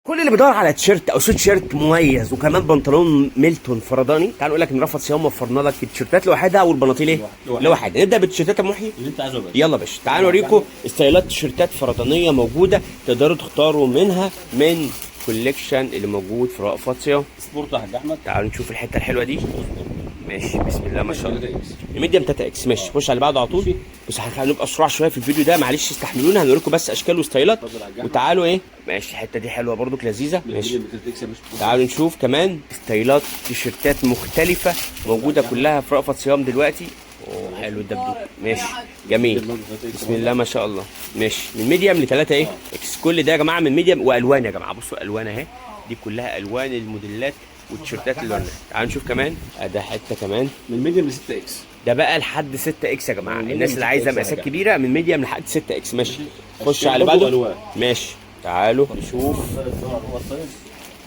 كل اللي بيدور على تيشيرت او سويت شيرت مميز وكمان بنطلون ميلتون فرداني، تعال نقول لك ان رفعت صيام وفرنا لك التيشيرتات لوحدها والبناطيل ايه؟ لوحدها. نبدا بالتيشيرتات يا محي اللي انت عايزه. يلا باشا، تعالوا اوريكم ستايلات تيشيرتات فردانيه موجوده تقدروا تختاروا منها من كوليكشن اللي موجود في رأفت صيام. سبورت يا حاج احمد. تعالوا نشوف الحته الحلوه دي. ماشي بسم الله ما شاء الله. الميديم 3 اكس ماشي. خش على اللي بعده على طول. بس هنبقى اسرع شويه في الفيديو ده، معلش استحملونا، هنوريكم بس اشكال وستايلات وتعالوا ايه. ماشي الحته دي حلوه برضو لذيذه. ماشي تعالوا نشوف كمان ستايلات تيشيرتات مختلفه موجوده كلها في رأفت صيام دلوقتي. اوه حلو الدبدوب. ماشي جميل بسم الله ما شاء الله. ماشي من ميديم ل 3 ايه اكس. كل ده يا جماعه من ميديم والوان يا جماعه. بصوا الوان اهي، دي كلها الوان الموديلات والتيشيرتات اللي قلنا. تعالوا نشوف كمان ده حته كمان من ميديم ل 6 اكس. ده بقى لحد 6 اكس يا جماعه. الناس اللي عايزه مقاسات كبيره من ميديم لحد 6 اكس. ماشي خش على اللي بعده. ماشي تعالوا نشوف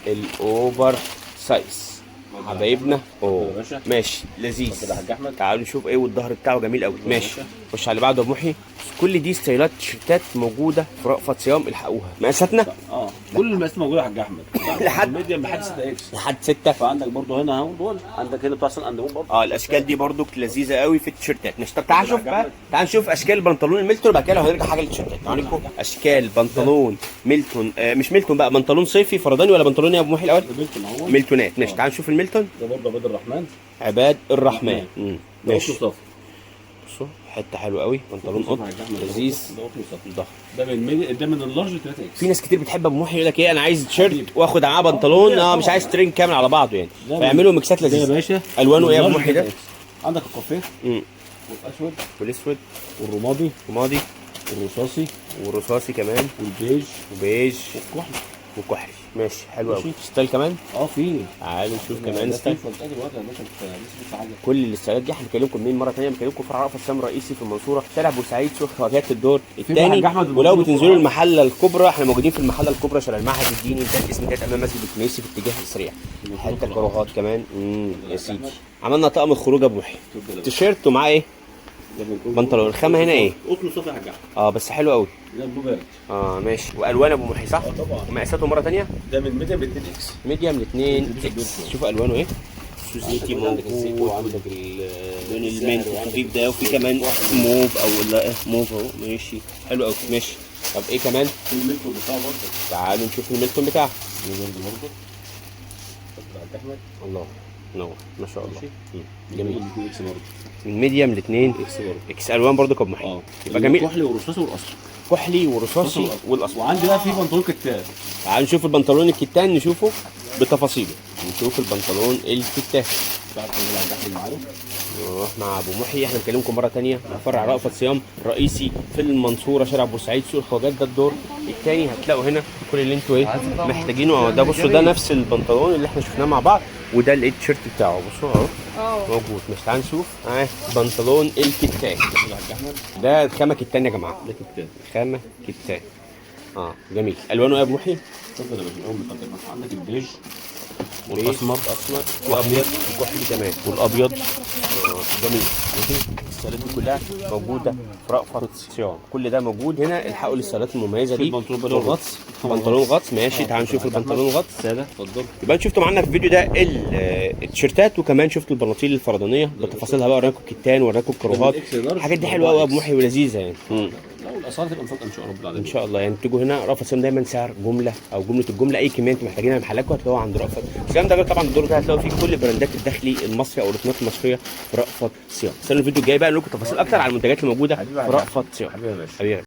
الاوفر سايز حبايبنا. اوه ماشي لذيذ. تعالوا نشوف ايه، والظهر بتاعه جميل قوي. ماشي خش على اللي بعده يا ابو محي. كل دي ستايلات تيشيرتات موجوده في رأفت صيام، الحقوها. مقاساتنا كل المقاسات موجوده يا حاج احمد. لحد ميديم لحد 6 اكس. لحد 6. فعندك برضه هنا اهو دول، عندك هنا بتاع سان اندرون برضه. الاشكال دي برضو لذيذه قوي في التيشيرتات. مش طب تعال شوف بقى، تعال نشوف اشكال بنطلون الميلتون بعد كده لو هنرجع حاجه للتيشيرتات. تعالوا نشوف اشكال بنطلون ميلتون. مش ميلتون بقى، بنطلون صيفي فرداني ولا بنطلون يا ابو محي الاول؟ ميلتون اهو. ميلتونات. ماشي تعال نشوف الميلتون. ده برضه عباد الرحمن. عباد الرحمن. ماشي بصوا حته حلوه قوي. بنطلون قط لذيذ ضخم. ده من اللارج 3 اكس. في ناس كتير بتحب ابو محي يقول لك ايه، انا عايز تيشيرت واخد معاه بنطلون مش عايز ترين كامل على بعضه يعني، فيعملوا ميكسات لذيذه. يا باشا الوانه ايه يا ابو محي ده؟ عندك الكافيه والاسود والاسود والرمادي والرصاصي كمان والبيج وكحلي. ماشي حلو قوي. ستايل كمان في. تعالوا نشوف كمان ستايل. كل الستايلات دي هنكلمكم مين مره ثانيه. بنكلمكم في رأفت صيام رئيسي في المنصوره، شارع بورسعيد، سوق خواجات الدور الثاني. ولو بتنزلوا المحله الكبرى، احنا موجودين في المحله الكبرى شارع المعهد الديني، ده اسم كانت امام مسجد الكنيسي في اتجاه السريع. حتى الكروهات كمان. يا سيدي عملنا طقم الخروج ابو محي. تيشيرت ومعاه ايه؟ بنطلون. الخامه هنا ايه؟ قطن صافي يا حاج. بس حلو قوي. ده بلو بارد. ماشي. والوان ابو محي صح؟ طبعا. ومقاساته مره ثانيه؟ ده من ميديم ل 2 اكس. ميديم ل 2 اكس. شوفوا الوانه ايه. سوزيتي موجود، وعندك اللون المنت الخفيف ده، وفي كمان موف او لا موف اهو. ماشي حلو قوي. ماشي طب ايه كمان؟ الميلتون بتاعه برضه. تعالوا نشوف الميلتون بتاعه. برضه الله نور ما شاء الله. جميل. من ميديم ل 2 اكس. الوان برضه كاب محي. يبقى جميل. كحلي ورصاصي والاصفر. كحلي ورصاصي والاصفر. وعندي بقى في بنطلون كتان. تعالوا نشوف البنطلون الكتان، نشوفه بتفاصيله. نشوف البنطلون الكتان. نروح مع ابو محي. احنا بنكلمكم مره ثانيه من فرع رأفت صيام الرئيسي في المنصوره، شارع بورسعيد، سوق الخواجات، ده الدور الثاني. هتلاقوا هنا كل اللي انتوا محتاجينه. ده بصوا ده نفس البنطلون اللي احنا شفناه مع بعض، وده التيشيرت بتاعه. بصوا اهو موجود. مش تعال نشوف بنطلون الكتان. ده خامه كتان يا جماعه. ده كتان. خامه كتان. جميل. الوانه ايه يا ابو محي؟ اتفضل يا باشا. اول ما عندك البيج والاسمر وابيض وكحلي كمان والابيض. جميل. الستايلات دي كلها موجوده في رأفت صيام. كل ده موجود هنا. الحقوا للستايلات المميزه دي. بنطلون غطس. بنطلون غطس. ماشي تعالوا نشوف البنطلون غطس. ساده اتفضل. يبقى شفتوا معانا في الفيديو ده التيشيرتات، وكمان شفتوا البناطيل الفردانيه بتفاصيلها بقى. وراكم الكتان، وراكم الكروهات. الحاجات دي حلوه قوي يا ابو محي ولذيذه يعني. الاسعار تبقى مفاجاه ان شاء الله رب العالمين. ان شاء الله يعني. تيجوا هنا رأفت صيام دايما سعر جمله او جمله الجمله. اي كميه انتوا محتاجينها من محلاتكم هتلاقوها عند رأفت. الكلام ده غير طبعا الدور ده هتلاقوا فيه كل براندات الداخلي المصري او الركنات المصريه في رأفت صيام. استنوا الفيديو الجاي بقى نقول لكم تفاصيل اكتر على المنتجات الموجوده في رأفت صيام. حبيبي يا باشا. حبيبي.